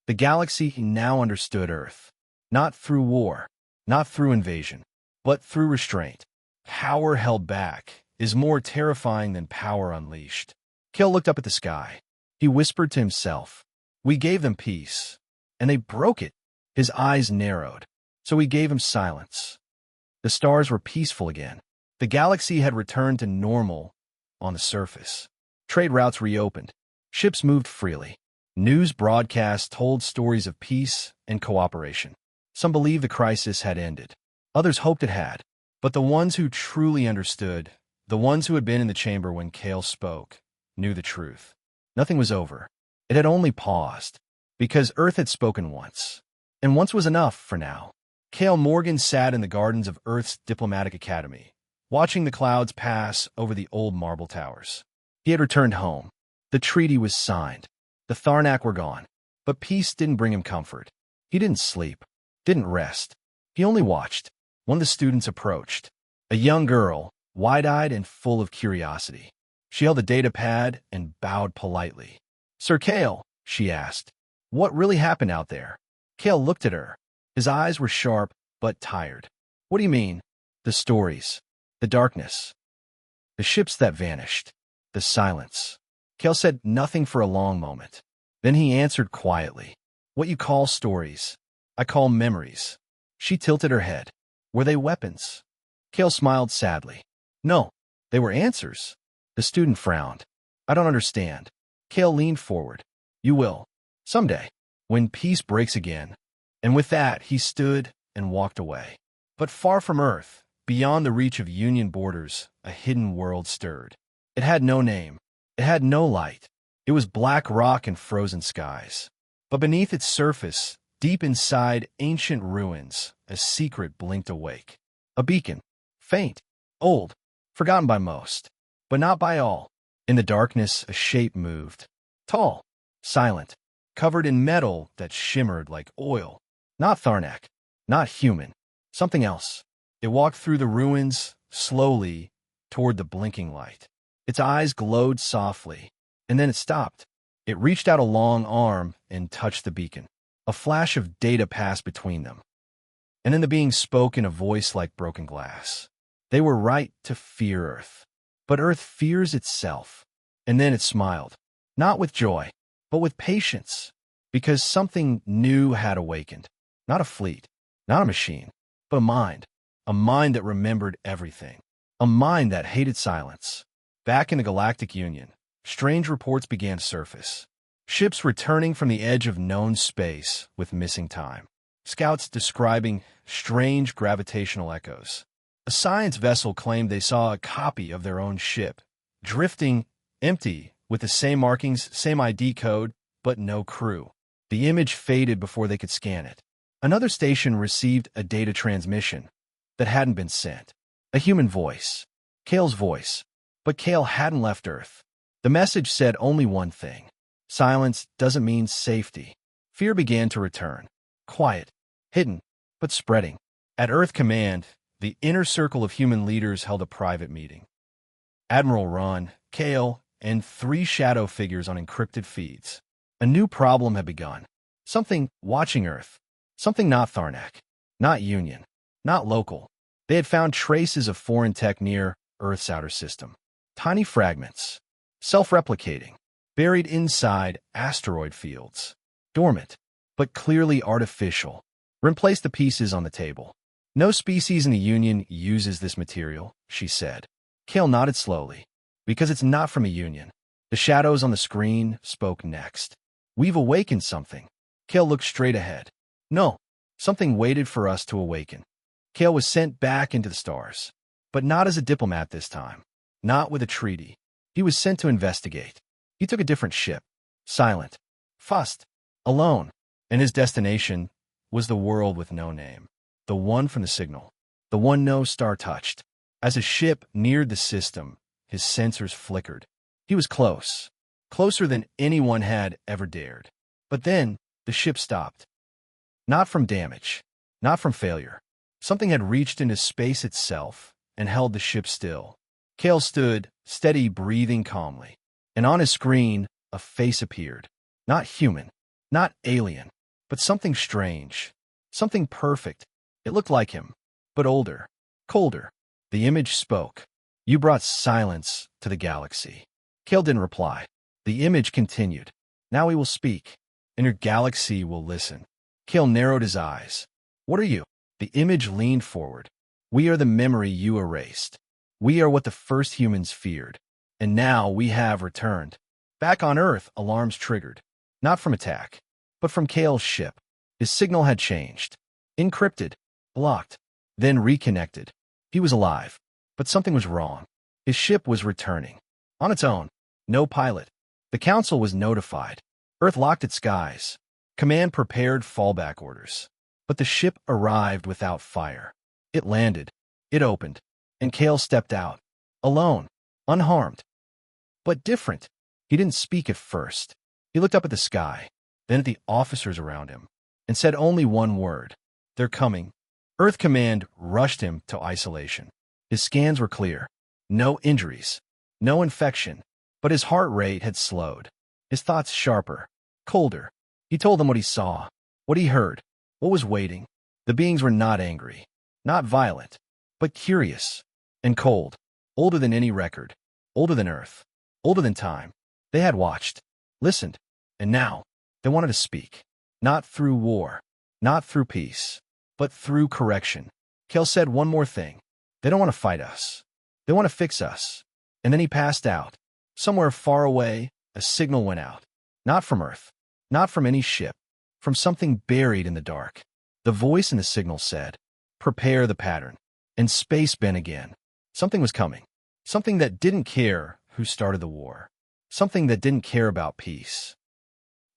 The galaxy now understood Earth. Not through war, not through invasion, but through restraint. Power held back is more terrifying than power unleashed. Kale looked up at the sky. He whispered to himself, "We gave them peace, and they broke it." His eyes narrowed, so he gave him silence. The stars were peaceful again. The galaxy had returned to normal on the surface. Trade routes reopened. Ships moved freely. News broadcasts told stories of peace and cooperation. Some believed the crisis had ended. Others hoped it had. But the ones who truly understood, the ones who had been in the chamber when Kale spoke, knew the truth. Nothing was over. It had only paused, because Earth had spoken once. And once was enough for now. Kale Morgan sat in the gardens of Earth's diplomatic academy, watching the clouds pass over the old marble towers. He had returned home. The treaty was signed. The Tharnak were gone. But peace didn't bring him comfort. He didn't sleep, didn't rest. He only watched. One of the students approached. A young girl, wide-eyed and full of curiosity. She held a data pad and bowed politely. "Sir Kale," she asked, "what really happened out there?" Kale looked at her. His eyes were sharp but tired. "What do you mean?" "The stories. The darkness. The ships that vanished. The silence." Kale said nothing for a long moment. Then he answered quietly, "What you call stories, I call memories." She tilted her head. "Were they weapons?" Kale smiled sadly. "No, they were answers." The student frowned. "I don't understand." Kale leaned forward. "You will. Someday. When peace breaks again." And with that, he stood and walked away. But far from Earth, beyond the reach of Union borders, a hidden world stirred. It had no name. It had no light. It was black rock and frozen skies. But beneath its surface, deep inside ancient ruins, a secret blinked awake. A beacon. Faint. Old. Forgotten by most. But not by all. In the darkness, a shape moved. Tall. Silent. Covered in metal that shimmered like oil. Not Tharnak. Not human. Something else. It walked through the ruins, slowly, toward the blinking light. Its eyes glowed softly, and then it stopped. It reached out a long arm and touched the beacon. A flash of data passed between them. And then the being spoke in a voice like broken glass. They were right to fear Earth. But Earth fears itself. And then it smiled. Not with joy, but with patience. Because something new had awakened. Not a fleet, not a machine, but a mind. A mind that remembered everything. A mind that hated silence. Back in the Galactic Union, strange reports began to surface. Ships returning from the edge of known space with missing time. Scouts describing strange gravitational echoes. A science vessel claimed they saw a copy of their own ship, drifting empty with the same markings, same ID code, but no crew. The image faded before they could scan it. Another station received a data transmission that hadn't been sent. A human voice. Kale's voice. But Kale hadn't left Earth. The message said only one thing. Silence doesn't mean safety. Fear began to return. Quiet. Hidden. But spreading. At Earth Command, the inner circle of human leaders held a private meeting. Admiral Ron, Kale, and 3 shadow figures on encrypted feeds. A new problem had begun. Something watching Earth. Something not Tharnak. Not Union. Not local. They had found traces of foreign tech near Earth's outer system. Tiny fragments. Self-replicating. Buried inside asteroid fields. Dormant, but clearly artificial. Replace the pieces on the table. No species in the Union uses this material, she said. Kale nodded slowly. Because it's not from a Union. The shadows on the screen spoke next. We've awakened something. Kale looked straight ahead. No, something waited for us to awaken. Kale was sent back into the stars. But not as a diplomat this time. Not with a treaty. He was sent to investigate. He took a different ship. Silent. Fussed. Alone. And his destination was the world with no name. The one from the signal. The one no star touched. As his ship neared the system, his sensors flickered. He was close. Closer than anyone had ever dared. But then, the ship stopped. Not from damage. Not from failure. Something had reached into space itself and held the ship still. Kale stood, steady, breathing calmly. And on his screen, a face appeared. Not human. Not alien. But something strange. Something perfect. It looked like him. But older. Colder. The image spoke. You brought silence to the galaxy. Kale didn't reply. The image continued. Now he will speak. And your galaxy will listen. Kale narrowed his eyes. What are you? The image leaned forward. We are the memory you erased. We are what the first humans feared. And now we have returned. Back on Earth, alarms triggered. Not from attack, but from Kale's ship. His signal had changed. Encrypted. Blocked. Then reconnected. He was alive. But something was wrong. His ship was returning. On its own. No pilot. The Council was notified. Earth locked its skies. Command prepared fallback orders. But the ship arrived without fire. It landed. It opened. And Kale stepped out. Alone. Unharmed. But different. He didn't speak at first. He looked up at the sky, then at the officers around him, and said only one word. They're coming. Earth Command rushed him to isolation. His scans were clear. No injuries. No infection. But his heart rate had slowed. His thoughts sharper. Colder. He told them what he saw. What he heard. What was waiting. The beings were not angry. Not violent. But curious. And cold. Older than any record. Older than Earth. Older than time. They had watched. Listened. And now, they wanted to speak. Not through war. Not through peace. But through correction. Kale said one more thing. They don't want to fight us. They want to fix us. And then he passed out. Somewhere far away, a signal went out. Not from Earth. Not from any ship. From something buried in the dark. The voice in the signal said, prepare the pattern. And space bent again. Something was coming. Something that didn't care who started the war. Something that didn't care about peace.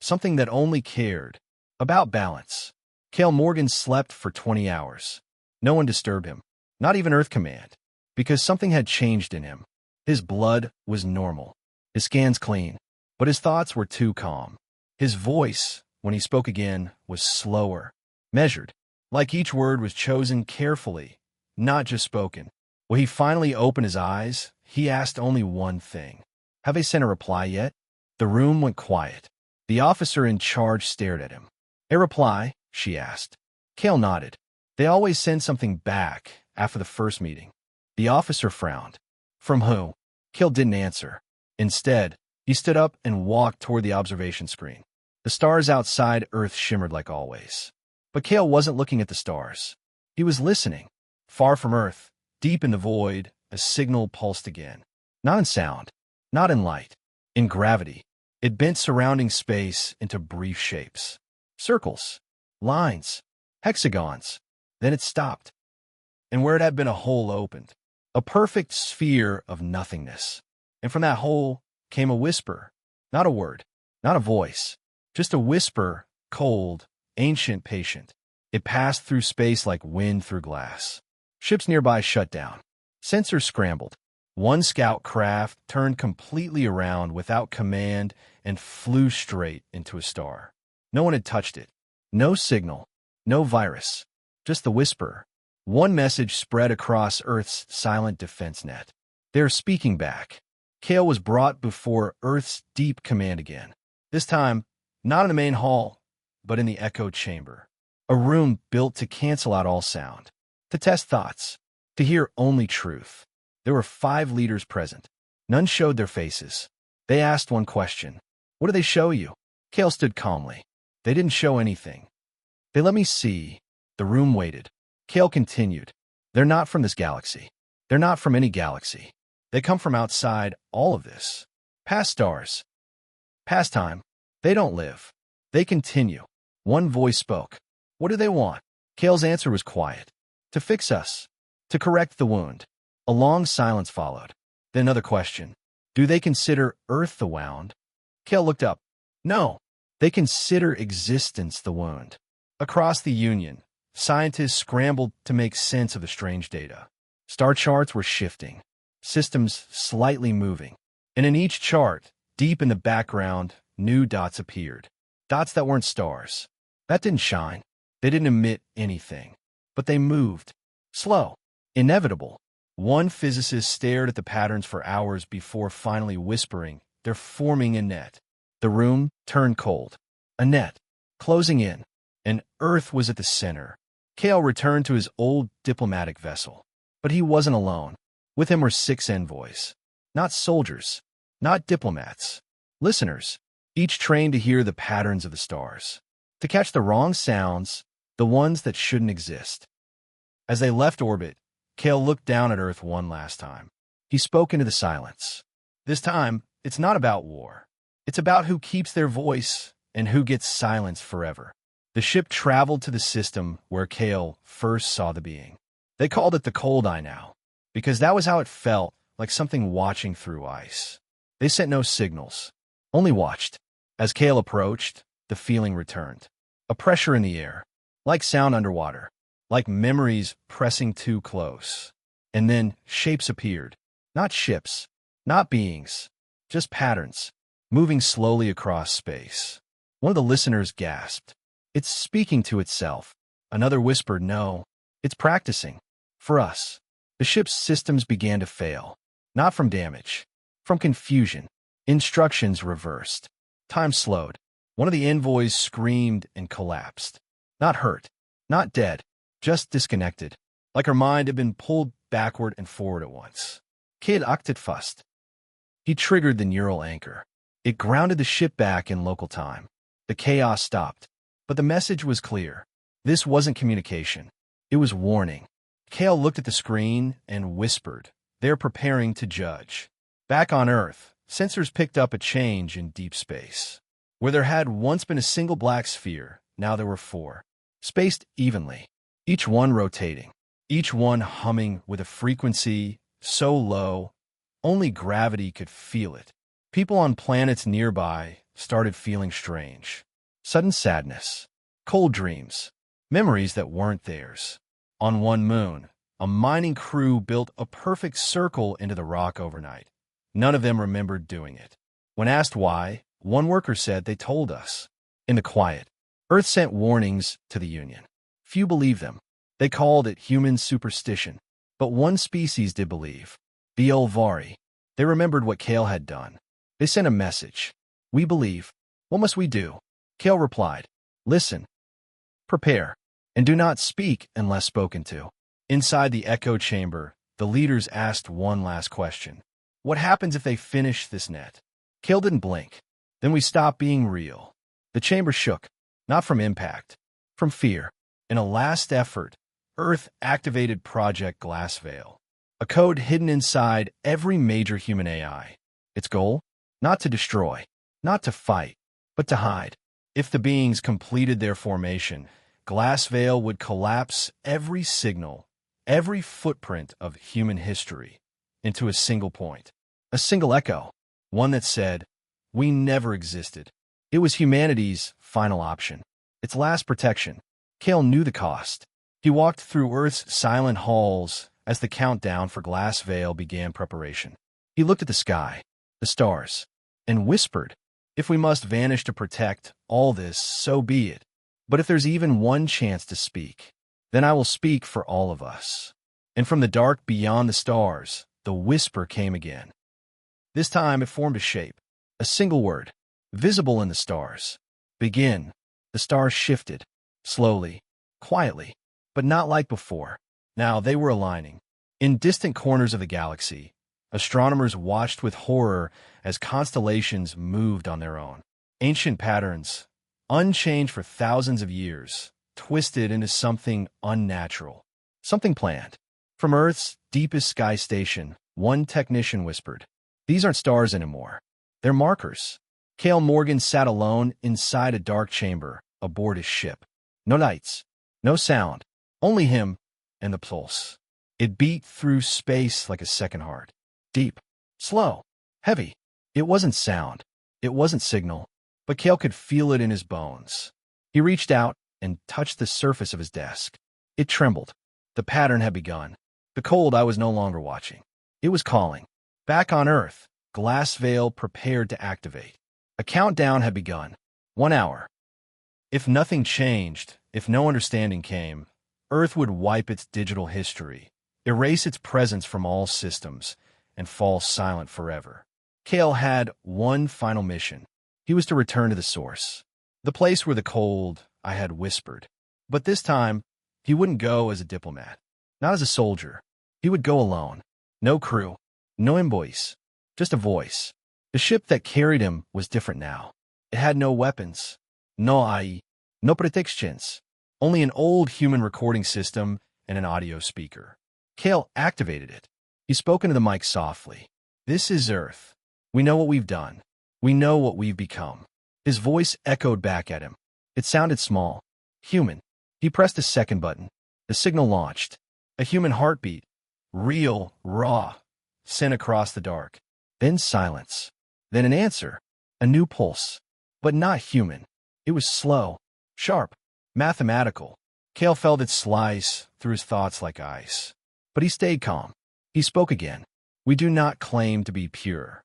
Something that only cared about balance. Kale Morgan slept for 20 hours. No one disturbed him. Not even Earth Command. Because something had changed in him. His blood was normal. His scans clean. But his thoughts were too calm. His voice, when he spoke again, was slower. Measured. Like each word was chosen carefully. Not just spoken. When he finally opened his eyes, he asked only one thing. Have they sent a reply yet? The room went quiet. The officer in charge stared at him. A reply? She asked. Kale nodded. They always send something back after the first meeting. The officer frowned. From who? Kale didn't answer. Instead, he stood up and walked toward the observation screen. The stars outside Earth shimmered like always. But Kale wasn't looking at the stars. He was listening. Far from Earth, deep in the void, a signal pulsed again. Not in sound. Not in light. In gravity. It bent surrounding space into brief shapes. Circles. Lines. Hexagons. Then it stopped. And where it had been a hole opened. A perfect sphere of nothingness. And from that hole came a whisper. Not a word. Not a voice. Just a whisper, cold, ancient, patient. It passed through space like wind through glass. Ships nearby shut down. Sensors scrambled. One scout craft turned completely around without command and flew straight into a star. No one had touched it. No signal. No virus. Just the whisper. One message spread across Earth's silent defense net. They're speaking back. Kale was brought before Earth's deep command again. This time, not in the main hall, but in the echo chamber. A room built to cancel out all sound. To test thoughts. To hear only truth. There were 5 leaders present. None showed their faces. They asked one question. What do they show you? Kale stood calmly. They didn't show anything. They let me see. The room waited. Kale continued. They're not from this galaxy. They're not from any galaxy. They come from outside all of this. Past stars. Past time. They don't live. They continue. One voice spoke. What do they want? Kale's answer was quiet. To fix us. To correct the wound. A long silence followed. Then another question. Do they consider Earth the wound? Kale looked up. No. They consider existence the wound. Across the Union, scientists scrambled to make sense of the strange data. Star charts were shifting, systems slightly moving. And in each chart, deep in the background, new dots appeared. Dots that weren't stars. That didn't shine. They didn't emit anything. But they moved. Slow. Inevitable. One physicist stared at the patterns for hours before finally whispering, "They're forming a net." The room turned cold. A net. Closing in. And Earth was at the center. Kale returned to his old diplomatic vessel. But he wasn't alone. With him were 6 envoys. Not soldiers. Not diplomats. Listeners. Each trained to hear the patterns of the stars. To catch the wrong sounds, the ones that shouldn't exist. As they left orbit, Kale looked down at Earth one last time. He spoke into the silence. This time, it's not about war. It's about who keeps their voice and who gets silenced forever. The ship traveled to the system where Kale first saw the being. They called it the Cold Eye now, because that was how it felt, like something watching through ice. They sent no signals, only watched. As Kale approached, the feeling returned. A pressure in the air, like sound underwater, like memories pressing too close. And then shapes appeared. Not ships, not beings, just patterns, moving slowly across space. One of the listeners gasped. It's speaking to itself. Another whispered, no, it's practicing. For us. The ship's systems began to fail. Not from damage. From confusion. Instructions reversed. Time slowed. One of the envoys screamed and collapsed. Not hurt. Not dead. Just disconnected. Like her mind had been pulled backward and forward at once. Kid acted fast. He triggered the neural anchor. It grounded the ship back in local time. The chaos stopped. But the message was clear. This wasn't communication. It was warning. Kale looked at the screen and whispered, "They're preparing to judge." Back on Earth, sensors picked up a change in deep space. Where there had once been a single black sphere, now there were 4. Spaced evenly. Each one rotating. Each one humming with a frequency so low, only gravity could feel it. People on planets nearby started feeling strange. Sudden sadness. Cold dreams. Memories that weren't theirs. On one moon, a mining crew built a perfect circle into the rock overnight. None of them remembered doing it. When asked why, one worker said, "They told us." In the quiet, Earth sent warnings to the Union. Few believed them. They called it human superstition. But one species did believe. The Olvari. They remembered what Kale had done. They sent a message. "We believe. What must we do?" Kale replied, "Listen. Prepare. And do not speak unless spoken to." Inside the echo chamber, the leaders asked one last question. What happens if they finish this net? Kale didn't blink. Then we stopped being real. The chamber shook, not from impact, from fear. In a last effort, Earth activated Project Glass Veil, a code hidden inside every major human AI. Its goal? Not to destroy, not to fight, but to hide. If the beings completed their formation, Glass Veil would collapse every signal, every footprint of human history, into a single point, a single echo, one that said, "We never existed." It was humanity's final option, its last protection. Kale knew the cost. He walked through Earth's silent halls as the countdown for Glass Veil began preparation. He looked at the sky, the stars, and whispered, "If we must vanish to protect all this, so be it. But if there's even one chance to speak, then I will speak for all of us." And from the dark beyond the stars, the whisper came again. This time it formed a shape, a single word, visible in the stars. "Begin." The stars shifted, slowly, quietly, but not like before. Now they were aligning. In distant corners of the galaxy, astronomers watched with horror as constellations moved on their own. Ancient patterns, unchanged for thousands of years, twisted into something unnatural. Something planned. From Earth's deepest sky station, one technician whispered, "These aren't stars anymore. They're markers." Cale Morgan sat alone inside a dark chamber aboard his ship. No lights, no sound, only him and the pulse. It beat through space like a second heart. Deep, slow, heavy. It wasn't sound. It wasn't signal, but Cale could feel it in his bones. He reached out and touched the surface of his desk. It trembled. The pattern had begun. The cold I was no longer watching. It was calling. Back on Earth, Glass Veil prepared to activate. A countdown had begun. 1 hour. If nothing changed, if no understanding came, Earth would wipe its digital history, erase its presence from all systems, and fall silent forever. Cale had one final mission. He was to return to the source, the place where the cold I had whispered. But this time, he wouldn't go as a diplomat, not as a soldier. He would go alone. No crew, no invoice, just a voice. The ship that carried him was different now. It had no weapons, no AI, no protections, only an old human recording system and an audio speaker. Cale activated it. He spoke into the mic softly. "This is Earth. We know what we've done. We know what we've become." His voice echoed back at him. It sounded small, human. He pressed a second button. The signal launched. A human heartbeat, real, raw, sent across the dark. Then silence. Then an answer. A new pulse. But not human. It was slow, sharp, mathematical. Cale felt it slice through his thoughts like ice. But he stayed calm. He spoke again. "We do not claim to be pure,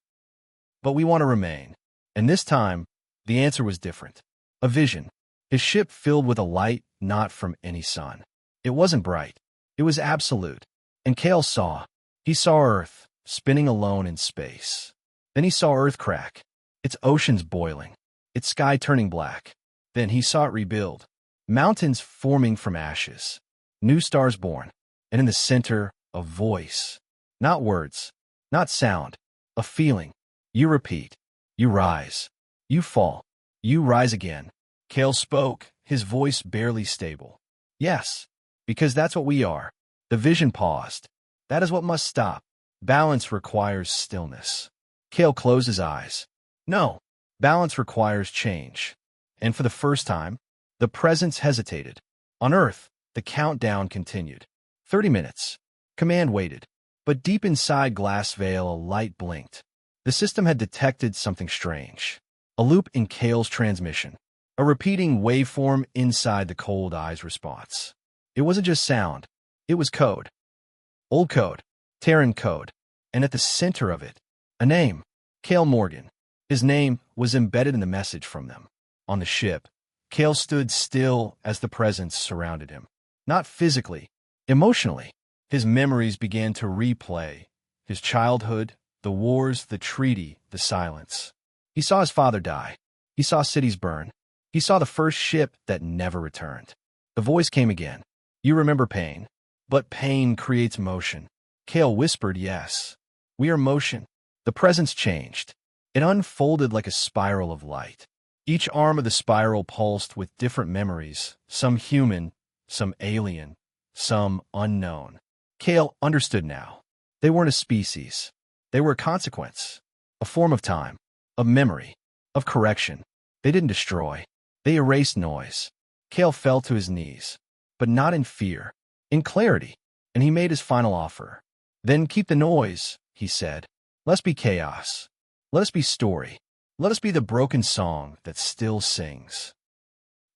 but we want to remain." And this time, the answer was different. A vision. His ship filled with a light not from any sun. It wasn't bright. It was absolute. And Cale saw. He saw Earth, spinning alone in space. Then he saw Earth crack, its oceans boiling, its sky turning black. Then he saw it rebuild, mountains forming from ashes, new stars born, and in the center, a voice. Not words, not sound, a feeling. You repeat, you rise, you fall, you rise again. Cale spoke, his voice barely stable. "Yes, because that's what we are." The vision paused. "That is what must stop. Balance requires stillness." Cale closed his eyes. "No, balance requires change." And for the first time, the presence hesitated. On Earth, the countdown continued. 30 minutes. Command waited. But deep inside Glass Veil, a light blinked. The system had detected something strange. A loop in Cale's transmission. A repeating waveform inside the cold eye's response. It wasn't just sound. It was code. Old code. Terran code. And at the center of it, a name. Cale Morgan. His name was embedded in the message from them. On the ship, Cale stood still as the presence surrounded him. Not physically, emotionally. His memories began to replay. His childhood, the wars, the treaty, the silence. He saw his father die. He saw cities burn. He saw the first ship that never returned. The voice came again. "You remember pain, but pain creates motion." Cale whispered, "Yes, we are motion." The presence changed. It unfolded like a spiral of light. Each arm of the spiral pulsed with different memories, some human, some alien, some unknown. Cale understood now. They weren't a species. They were a consequence, a form of time, of memory, of correction. They didn't destroy. They erased noise. Cale fell to his knees, but not in fear, in clarity, and he made his final offer. "Then keep the noise," he said. "Let's be chaos. Let us be story. Let us be the broken song that still sings."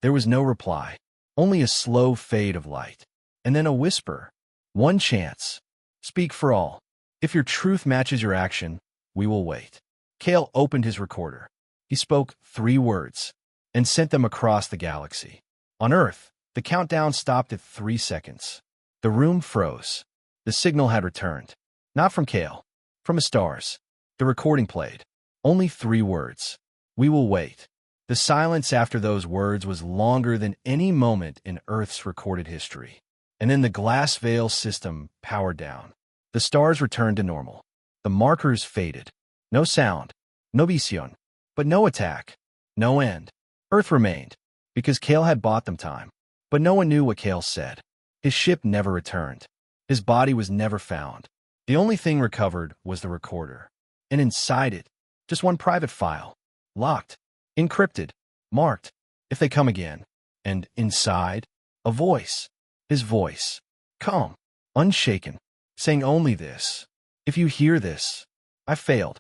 There was no reply, only a slow fade of light, and then a whisper. "One chance. Speak for all. If your truth matches your action, we will wait." Cale opened his recorder. He spoke 3 words and sent them across the galaxy. On Earth, the countdown stopped at 3 seconds. The room froze. The signal had returned. Not from Cale, from the stars. The recording played. Only 3 words. "We will wait." The silence after those words was longer than any moment in Earth's recorded history. And then the Glass Veil system powered down. The stars returned to normal. The markers faded. No sound, no vision, but no attack, no end. Earth remained, because Cale had bought them time. But no one knew what Cale said. His ship never returned. His body was never found. The only thing recovered was the recorder. And inside it, just one private file. Locked, encrypted, marked, if they come again. And inside, a voice. His voice. Calm, unshaken, saying only this. If you hear this, I failed.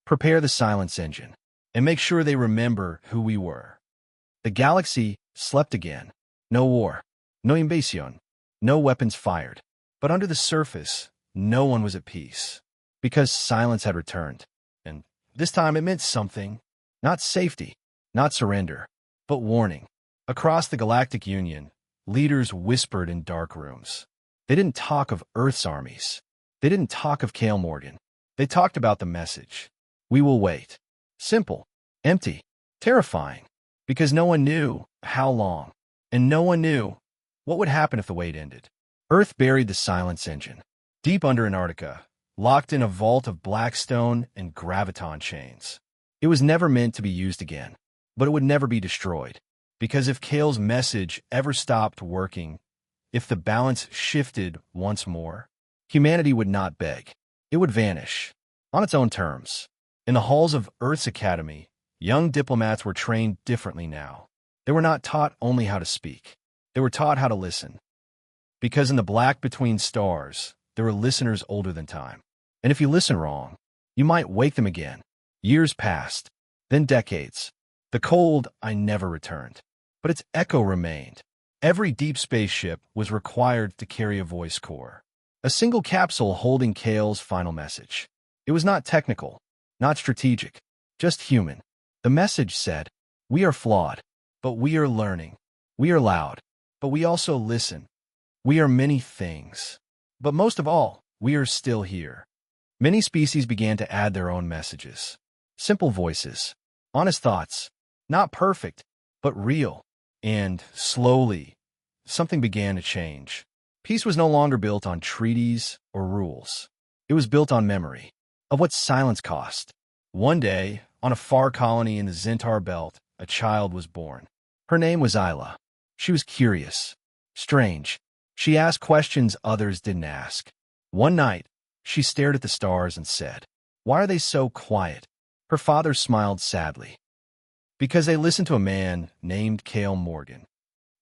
Prepare the silence engine, and make sure they remember who we were. The galaxy slept again. No war, no invasion, no weapons fired. But under the surface, no one was at peace, because silence had returned. And this time it meant something. Not safety, not surrender, but warning. Across the Galactic Union, leaders whispered in dark rooms. They didn't talk of Earth's armies. They didn't talk of Kale Morgan. They talked about the message. We will wait. Simple, empty, terrifying, because no one knew how long, and no one knew what would happen if the wait ended. Earth buried the silence engine, deep under Antarctica, locked in a vault of black stone and graviton chains. It was never meant to be used again, but it would never be destroyed, because if Kale's message ever stopped working, if the balance shifted once more, humanity would not beg. It would vanish, on its own terms. In the halls of Earth's Academy, young diplomats were trained differently now. They were not taught only how to speak. They were taught how to listen. Because in the black between stars, there were listeners older than time. And if you listen wrong, you might wake them again. Years passed, then decades. The cold I never returned, but its echo remained. Every deep spaceship was required to carry a voice core, a single capsule holding Kale's final message. It was not technical, not strategic, just human. The message said, we are flawed, but we are learning. We are loud, but we also listen. We are many things, but most of all, we are still here. Many species began to add their own messages. Simple voices, honest thoughts, not perfect, but real. And slowly, something began to change. Peace was no longer built on treaties or rules. It was built on memory, of what silence cost. One day, on a far colony in the Zentar Belt, a child was born. Her name was Isla. She was curious, strange. She asked questions others didn't ask. One night, she stared at the stars and said, "Why are they so quiet?" Her father smiled sadly. "Because they listen to a man named Kale Morgan."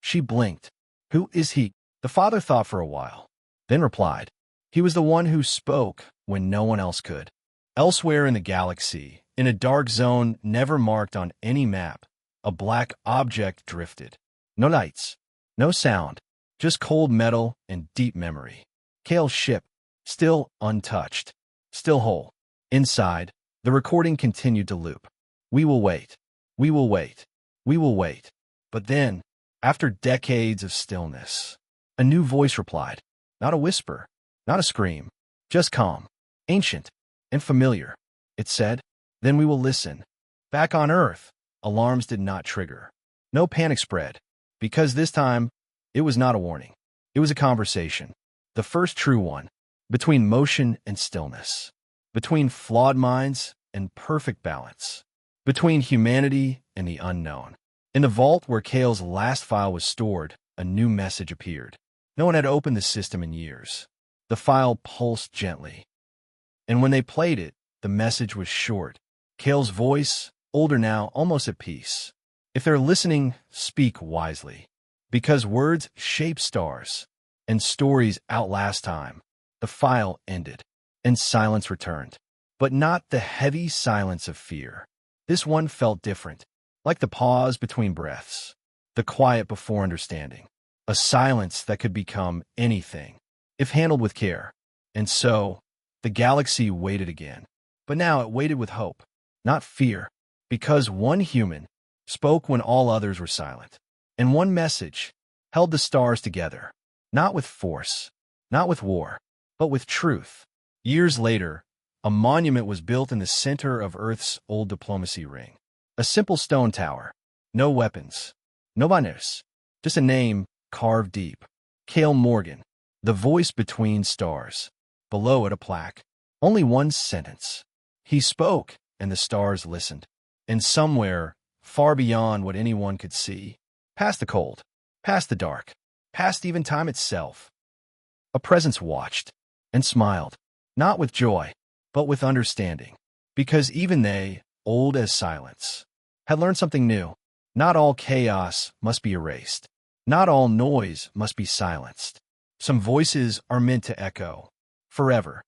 She blinked. "Who is he?" The father thought for a while, then replied, "He was the one who spoke when no one else could." Elsewhere in the galaxy, in a dark zone never marked on any map, a black object drifted. No lights, no sound, just cold metal and deep memory. Kale's ship, still untouched, still whole. Inside, the recording continued to loop. "We will wait. We will wait. We will wait." But then, after decades of stillness, a new voice replied. Not a whisper, not a scream, just calm, ancient, and familiar. It said, "Then we will listen." Back on Earth, alarms did not trigger. No panic spread, because this time, it was not a warning. It was a conversation, the first true one, between motion and stillness, between flawed minds and perfect balance, between humanity and the unknown. In the vault where Kale's last file was stored, a new message appeared. No one had opened the system in years. The file pulsed gently. And when they played it, the message was short. Kale's voice, older now, almost at peace. "If they're listening, speak wisely. Because words shape stars, and stories outlast time." The file ended, and silence returned. But not the heavy silence of fear. This one felt different, like the pause between breaths, the quiet before understanding. A silence that could become anything, if handled with care. And so, the galaxy waited again. But now it waited with hope, not fear, because one human spoke when all others were silent. And one message held the stars together, not with force, not with war, but with truth. Years later, a monument was built in the center of Earth's old diplomacy ring. A simple stone tower, no weapons, no banners, just a name carved deep. Kale Morgan, the voice between stars. Below it a plaque, only one sentence. He spoke, and the stars listened. And somewhere, far beyond what anyone could see, past the cold, past the dark, past even time itself. A presence watched and smiled, not with joy, but with understanding, because even they, old as silence, had learned something new. Not all chaos must be erased. Not all noise must be silenced. Some voices are meant to echo forever.